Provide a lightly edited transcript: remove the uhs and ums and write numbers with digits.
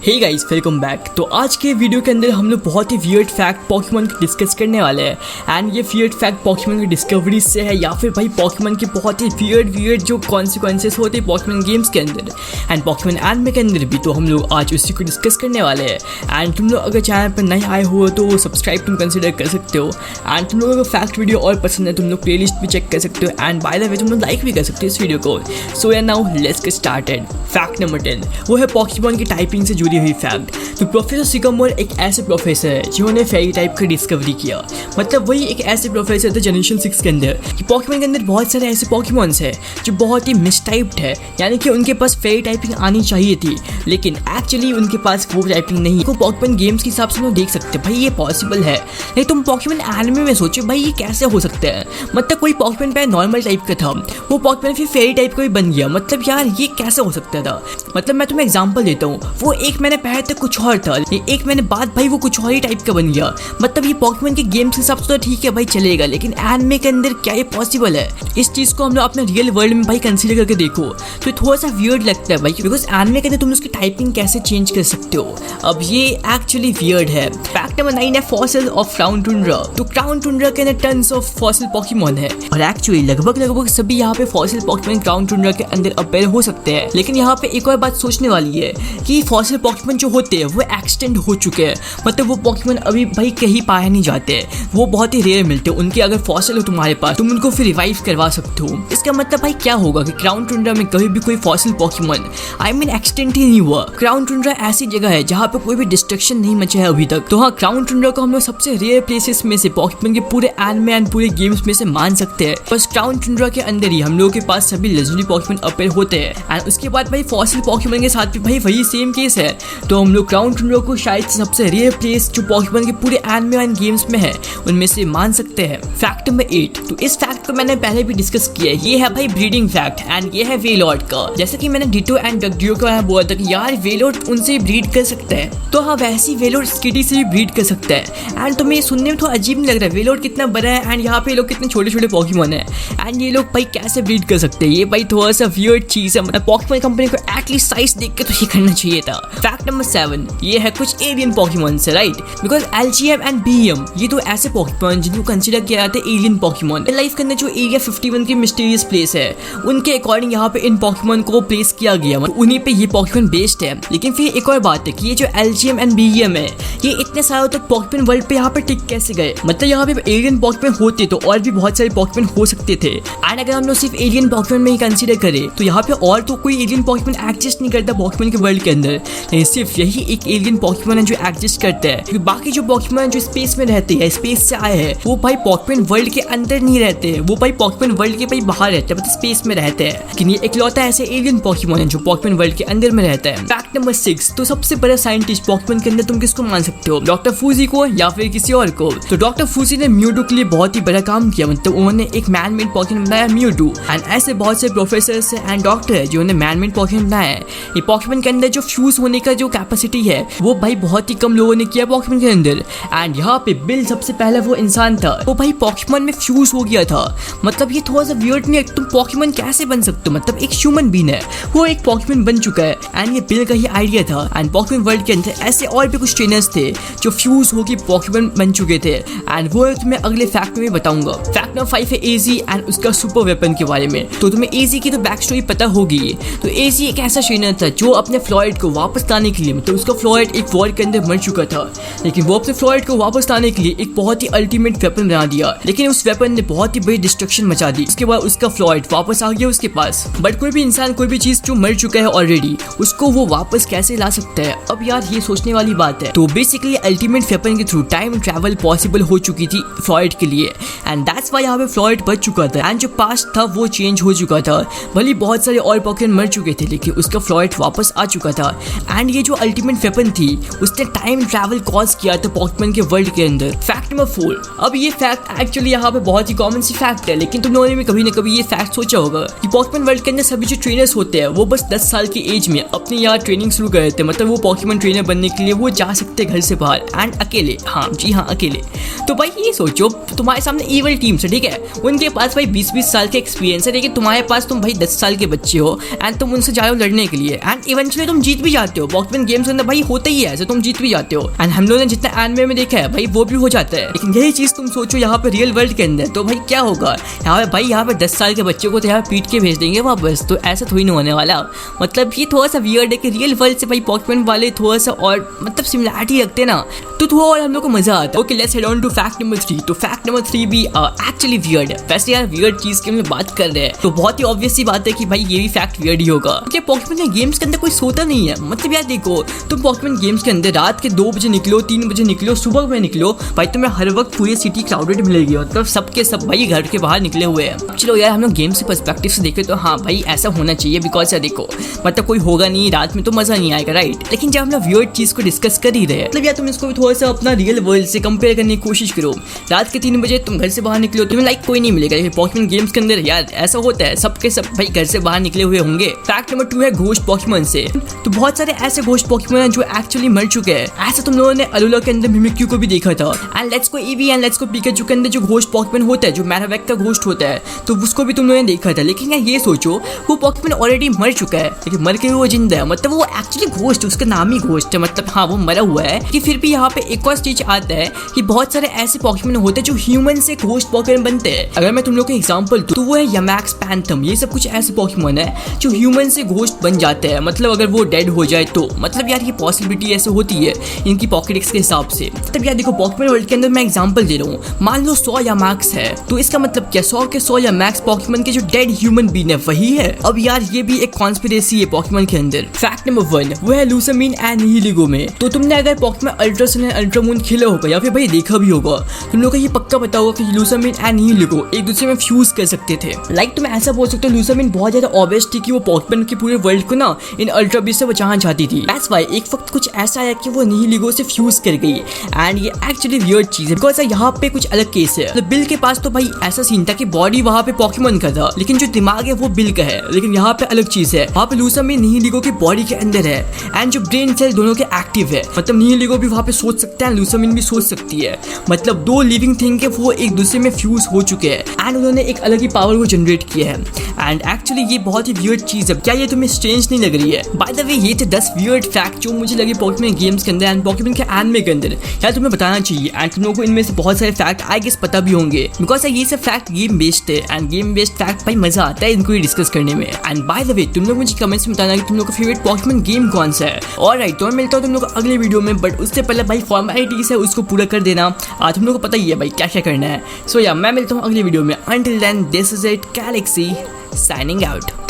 Hey guys, welcome back. तो आज के वीडियो के अंदर हम लोग बहुत ही वियर्ड फैक्ट पॉकीमॉन की डिस्कस करने वाले हैं। एंड ये वियर्ड फैक्ट पॉकीमॉन की डिस्कवरी से है या फिर भाई पॉकीमॉन के बहुत ही वियर्ड जो कॉन्सिक्वेंसेस होते हैं पॉकीमॉन गेम्स के अंदर एंड पॉकीमॉन एनिमे के अंदर भी। तो हम लोग आज उसी को डिस्कस करने वाले हैं। एंड तुम लोग अगर चैनल पर नए आए हो तो सब्सक्राइब तुम कंसिडर कर सकते हो। एंड तुम लोगों को फैक्ट वीडियो और पसंद है तुम लोग प्ले लिस्ट भी चेक कर सकते हो। एंड बाय द वे तुम लोग लाइक भी कर सकते हो इस वीडियो को। सो या now let's get started. Fact number 10 वो है पॉकीमॉन की टाइपिंग से जुड़ी हुई फैक्ट। तो प्रोफेसर सिकामोर एक ऐसे प्रोफेसर है जिन्होंने फेरी टाइप का डिस्कवरी किया। मतलब वही एक ऐसे प्रोफेसर थे जनरेशन 6 के अंदर कि पॉकीमॉन के अंदर बहुत सारे ऐसे पॉकीमॉन्स हैं जो बहुत ही मिसटाइप्ड है, यानी कि उनके पास फेरी टाइपिंग आनी चाहिए थी लेकिन एक्चुअली उनके पास वो टाइपिंग नहीं है। पॉकीमॉन गेम्स के हिसाब से लोग देख सकते भाई ये पॉसिबल है, नहीं तुम पॉकीमॉन एनिमे में सोचो भाई ये कैसे हो सकता है। मतलब कोई पॉकीमॉन पे नॉर्मल टाइप का था, वो पॉकीमॉन फिर फेरी टाइप का भी बन गया। मतलब यार ये कैसे हो सकता था। मतलब मैं तुम्हें एग्जांपल देता हूँ, वो एक महीने पहले तक कुछ और था, एक महीने बाद भाई वो कुछ और ही टाइप का बन गया। मतलब ये पॉकीमॉन के गेम्स के हिसाब से तो ठीक है भाई चलेगा, लेकिन एनिमे के अंदर क्या ये पॉसिबल है। इस चीज को हम लोग अपने रियल वर्ल्ड में भाई कंसीडर करके देखो तो थोड़ा सा वियर्ड लगता है भाई, बिकॉज एनिमे के अंदर तुम उसकी टाइपिंग कैसे चेंज कर सकते हो। अब ये एक्चुअली वियर्ड है। फैक्ट नंबर 9 है फॉसिल ऑफ क्राउन टुंड्रा। तो क्राउन टुंड्रा के अंदर टन्स ऑफ फॉसिल पॉकीमॉन है और एक्चुअली लगभग सभी यहाँ पे फॉसिल पॉकीमॉन क्राउन टुंड्रा के अंदर अपेयर हो सकते हैं। लेकिन यहाँ पे एक और बात सोचने वाली है कि फॉसिल पॉकीमॉन जो होते हैं वो एक्सटेंड हो चुके हैं। मतलब वो पॉकीमॉन अभी भाई कहीं पाए नहीं जाते, वो बहुत ही रेयर मिलते हैं। उनके अगर फॉसिल हो तुम्हारे पास तुम उनको फिर रिवाइव करवा सकते हो। इसका मतलब भाई क्या होगा कि क्राउन टुंड्रा में कभी भी कोई फॉसिल पॉकीमॉन एक्सटेंड ही नहीं हुआ। क्राउन टुंड्रा ऐसी जगह है जहाँ पे कोई भी डिस्ट्रक्शन नहीं मचा है अभी तक। तो हाँ, क्राउन टुंड्रा को हम लोग सबसे रेयर प्लेसेस में से पॉकीमॉन के पूरे एनिमे एंड पूरे गेम्स में से मान सकते हैं। बस क्राउन टुंड्रा के अंदर ही हम लोगों के पास सभी लेजेंडरी पॉकीमॉन अपेयर होते हैं एंड उसके बाद भाई फॉसिल पॉकीमॉन के साथ भी भाई वही सेम केस है। तो हम लोग क्राउन टुंड्रा को शायद सबसे रेयर प्लेस जो पॉकीमॉन के पूरे एनिमे एंड गेम्स में है उनमें से मान सकते हैं। फैक्ट नंबर 8, तो इस फैक्ट को मैंने पहले भी डिस्कस किया है। ये है भाई ब्रीडिंग फैक्ट एंड ये है वेलोड का। जैसे कि मैंने डिटो एंड डगड्रियो का बोला था कि यार वेलोड उनसे ब्रीड कर सकता है, तो हाँ वैसे ही वेलोड स्किटी से भी ब्रीड कर सकता है। एंड तुम्हें सुनने में थोड़ा अजीब नहीं लग रहा है वेलोड कितना बड़ा है एंड यहाँ पे लोग कितने छोटे छोटे पॉकीमॉन है एंड ये लोग भाई कैसे ब्रीड कर सकते हैं। ये भाई थोड़ा सा वियर्ड चीज है। मतलब पॉकीमॉन कंपनी को एटलीस्ट साइज देख के तो ये करना चाहिए था। फैक्ट नंबर 7, ये है कुछ एलियन पॉकीमॉन से, राइट। बिकॉज एलजीएम एंड बीएम ये तो ऐसे पॉकीमॉन जिनको कंसीडर किया जाता है एलियन पॉकीमॉन। लाइफ के अंदर जो एरिया 51 की मिस्टीरियस प्लेस है उनके अकॉर्डिंग यहाँ पे इन पॉकीमॉन को प्लेस किया गया, मतलब उन्हीं पे ये पॉकीमॉन बेस्ड है। लेकिन फिर एक और बात है कि ये जो एलजीएम एंड बीएम है ये इतने सालों तक पॉकीमॉन वर्ल्ड पे यहाँ पे टिक कैसे गए। मतलब यहाँ पे एलियन पॉकीमॉन होते तो और भी बहुत सारे पॉकीमॉन हो सकते थे। एंड अगर हम लोग सिर्फ एलियन पॉकीमॉन में ही कंसीडर करें तो यहाँ पे और तो कोई एलियन पॉकीमॉन एग्जिस्ट नहीं करता पॉकीमॉन के वर्ल्ड के अंदर, लेकिन सिर्फ यही एक एलियन पॉकीमॉन है जो एग्जिस्ट करता है। क्योंकि बाकी जो पॉकीमॉन जो स्पेस में रहते हैं, स्पेस से आए हैं, वो भाई पॉकीमॉन वर्ल्ड के अंदर नहीं रहते हैं, वो भाई पॉकीमॉन वर्ल्ड के भाई बाहर रहते हैं, मतलब स्पेस में रहते हैं। लेकिन ये इकलौता ऐसे एलियन पॉकीमॉन है जो पॉकीमॉन वर्ल्ड के अंदर में रहता है। फैक्ट नंबर 6, तो सबसे बड़ा साइंटिस्ट पॉकीमॉन के अंदर तुम किसको मान सकते हो, डॉक्टर फूजी को या फिर किसी और को। तो डॉक्टर फूजी ने म्यूटू के लिए बहुत ही बड़ा काम किया। मतलब उन्होंने एक मैन मेड पॉकीमॉन बनाया म्यूटू एंड ऐसे बहुत से प्रोफेसर्स एंड डॉक्टर है जिन्होंने मैन मेड पॉकीमॉन बनाया है। ये पॉकीमॉन के अंदर जो फ्यूज होने का जो कैपेसिटी है वो भाई बहुत ही कम लोगों ने किया पॉकीमॉन के अंदर। एंड यहाँ पे बिल सबसे पहले वो इंसान था वो भाई पॉकीमॉन में फ्यूज हो गया था। मतलब ये थोड़ा सा वियर्ड नहीं है, तुम पॉकीमॉन कैसे बन सकते हो। मतलब एक ह्यूमन बीन है वो एक पॉकीमॉन बन चुका है एंड ये बिल का ही आइडिया था। एंड पॉकीमॉन वर्ल्ड के अंदर ऐसे और भी कुछ ट्रेनर्स थे जो फ्यूज होकर पॉकीमॉन बन चुके थे एंड वो तुम्हें अगले फैक्ट में बताऊंगा। फैक्ट नंबर 5 है एजी एंड उसका सुपर वेपन के बारे में। तो तुम्हें एजी की तो बैक स्टोरी पता होगी। तो एजी एक ऐसा ट्रेनर था जो अपने फ्लॉइड को वापस लाने के लिए, मतलब उसका फ्लॉइड एक वॉर के अंदर मर चुका था, लेकिन वो अपने फ्लॉइड को वापस लाने के लिए एक बहुत ही अल्टीमेट वेपन बना दिया। लेकिन उस वेपन ने बहुत ही बड़ी डिस्ट्रक्शन मचा दी। उसके बाद उसका फ्लॉइड वापस आ गया उसके पास। बट कोई भी इंसान कोई भी चीज जो मर चुका है ऑलरेडी उसको वो वापस कैसे ला सकता है। अब यार ये सोचने वाली बात है। तो बेसिकली अल्टीमेट वेपन के थ्रू टाइम ट्रैवल पॉसिबल हो चुकी थी फ्लॉइड के लिए एंड दैट्स व्हाई यहाँ पे फ्लॉइड बच चुका था एंड जो पास्ट था वो चेंज हो चुका था। भले बहुत सारे और पॉकीमॉन मर चुके थे लेकिन उसका फ्लॉइड वापस आ चुका था एंड ये जो अल्टीमेट वेपन थी उसने टाइम ट्रैवल कॉज किया था पॉकीमॉन के वर्ल्ड के अंदर। फैक्ट नंबर 4, अब ये फैक्ट एक्चुअली यहाँ पे बहुत ही कॉमन सी फैक्ट है, लेकिन तुम लोगों ने भी कभी ना कभी ये फैक्ट सोचा होगा कि पॉकीमॉन वर्ल्ड के अंदर सभी जो ट्रेनर्स होते हैं वो बस 10 साल की एज में अपनी यहाँ ट्रेनिंग शुरू कर देते हैं। मतलब वो पॉकीमॉन ट्रेनर बनने के लिए वो जा सकते हैं घर से बाहर एंड अकेले। हाँ जी हाँ, अकेले। तो भाई ये सोचो तुम्हारे सामने इवल टीम्स है, ठीक है, उनके पास भाई 20-20 साल के एक्सपीरियंस है, लेकिन तुम्हारे पास तुम भाई 10 साल के बच्चे हो एंड तुम उनसे जा रहे हो लड़ने के लिए एंड इवेंचुअली तुम जीत भी जाते हो। पॉकेमॉन गेम्स के अंदर भाई होता ही है ऐसे, तुम जीत भी जाते हो। एंड हम लोगों ने जितना एनिमे में देखा है भाई वो भी हो जाता है। लेकिन यही चीज तुम सोचो यहाँ पे रियल वर्ल्ड के अंदर, तो भाई क्या होगा यहाँ पे? भाई यहाँ पे 10 साल के बच्चे को तो यहाँ पीट के भेज देंगे वापस, तो ऐसा थोड़ी नहीं होने वाला। मतलब ये थोड़ा सा वियर्ड है कि रियल वर्ल्ड से भाई पॉकेमॉन वाले थोड़ा सा और मतलब सिमिलरिटी रखते ना, तो थोड़ा और हम लोग को मजा आता है। Okay let's head on to fact number 3। तो फैक्ट नंबर 3 भी एक्चुअली वियर्ड है। वैसे यार वियर्ड चीज की हम बात कर रहे हैं तो बहुत ही ऑब्वियस सी बात है कि भाई ये भी फैक्ट वियर्ड ही होगा, क्योंकि पॉकेमॉन गेम्स के अंदर कोई सोता नहीं है। मतलब यार देखो, तुम पॉकेमॉन गेम्स के अंदर रात के 2 बजे निकलो, 3 बजे निकलो, सुबह में निकलो, भाई तुम्हें हर वक्त पूरी सिटी क्राउडेड मिलेगी। मतलब सबके सब भाई घर के बाहर निकले हुए हैं। चलो यार हम लोग गेम्स के पर्सपेक्टिव से देखें तो हाँ भाई ऐसा होना चाहिए, बिकॉज यार देखो मतलब कोई होगा नहीं रात में तो मजा नहीं आएगा, राइट। लेकिन जब हम लोग वियर्ड चीज को डिस्कस कर ही रहे हैं, मतलब यार तुम इसको भी थोड़ा सा अपना रियल वर्ल्ड से कंपेयर करने की कोशिश करो। रात के 3 बजे तुम घर से बाहर निकलो, तुम्हें लाइक कोई नहीं मिलेगा। पॉकेमॉन गेम्स के अंदर यार ऐसा होता है, सबके सब भाई घर से बाहर निकले हुए होंगे। फैक्ट नंबर 2 है घोस्ट पॉकेमॉन से। तो बहुत सारे ऐसे घोस्ट पॉकेमॉन हैं जो एक्चुअली मर चुके हैं। ऐसा तुम लोगों ने अलोला के अंदर मिमिक्यू को भी देखा था। And let's go EV and let's go Pikachu के अंदर जो घोस्ट पॉकेमॉन होता है, जो मैरावेक का घोस्ट होता है, तो उसको भी तुम लोगों ने देखा था। लेकिन यार ये सोचो वो पॉकेमॉन ऑलरेडी मर चुका है, लेकिन मर के वो जिंदा है। मतलब वो एक्चुअली घोस्ट, उसका नाम ही घोस्ट है, मतलब हाँ वो मरा हुआ है। कि फिर भी यहाँ पे एक और स्टेज आता है कि बहुत सारे ऐसे पॉकेमॉन होते हैं जो ह्यूमन से घोस्ट पॉकेमॉन बनते हैं। अगर मैं तुम लोग को एग्जांपल दूं तो वो है यमैक्स, पैंथम, ये सब कुछ ऐसे पॉकेमॉन है जो ह्यूमन से घोस्ट बन जाते हैं। मतलब अगर वो डेड हो जाए तो मतलब यार ये पॉसिबिलिटी ऐसे होती है इनकी पॉकेडेक्स के हिसाब से। मतलब यार देखो पॉकेमॉन वर्ल्ड के अंदर मैं एग्जांपल दे रहा हूँ, मान लो 100 यमैक्स है, तो इसका मतलब क्या 100 के 100 यमैक्स पॉकेमॉन के जो डेड ह्यूमन बीन है वही है। अब यार ये भी एक कॉन्स्पिरेसी है पॉकेमॉन के अंदर। फैक्ट नंबर 1 वो है लूसामिन एंड निहिलिगो में। तो तुमने अगर Pokemon ultra sun and ultra moon खेला होगा या फिर भाई देखा भी होगा, तुम लोग को ये पक्का पता होगा कि लूसामिन एंड निहिलिगो एक दूसरे में फ्यूज कर सकते थे। लाइक तुम ऐसा बोल सकते हो लूसामिन बहुत ज्यादा ऑब्वियस थी कि वो पॉकेमॉन के पूरे वर्ल्ड को ना इन अल्ट्रा बीस्ट से बचाना चाहती थी। दैट्स व्हाई एक वक्त कुछ ऐसा आया कि वो निहिलिगो से फ्यूज कर गई। एंड ये एक्चुअली वियर्ड चीज है, बिकॉज यहाँ पे कुछ अलग केस है। तो बिल के पास तो भाई ऐसा सीन था कि बॉडी वहाँ पे पॉकेमॉन का था, लेकिन जो दिमाग है वो बिल का है। लेकिन यहाँ पे अलग चीज है, वहाँ पे लूसामिन निहिलिगो की बॉडी के अंदर है एंड जो ब्रेन सेल दोनों के एक्टिव है। मतलब निहिलिगो भी वहाँ पे सोच सकता है, लूसामिन भी सोच सकती है। मतलब 2 लिविंग थिंग के वो एक दूसरे में फ्यूज हो चुके हैं एंड उन्होंने एक अलग ही पावर को जनरेट किया है। एंड एक्चुअली ये बहुत ही वियर्ड चीज है। क्या ये तुम्हें स्ट्रेंज नहीं लग रही है? बाय द वे ये थे 10 वियर्ड फैक्ट जो मुझे लगे पॉकेमॉन गेम्स के अंदर एंड पॉकेमॉन के एनिमे के अंदर। यार तुम्हें बताना चाहिए एंड तुम लोगों को इनमें से बहुत सारे फैक्ट आई गेस पता भी होंगे, बिकॉज ये सब फैक्ट गेम बेस्ड है एंड गेम बेस्ड फैक्ट भाई मजा आता है इनको डिस्कस करने में। एंड बाय द वे तुम लोग मुझे कमेंट्स में बताना कि तुम लोग का फेवरेट पॉकेमॉन गेम कौन सा है। ऑलराइट तो मैं मिलता हूँ तुम लोग को अगले वीडियो में, बट उससे पहले भाई फॉर्मेलिटीज है उसको पूरा कर देना। तुम लोग को पता ही है भाई क्या क्या करना है। सो या मैं मिलता हूँ अगले वीडियो में। Until then this is it, Galaxy signing out.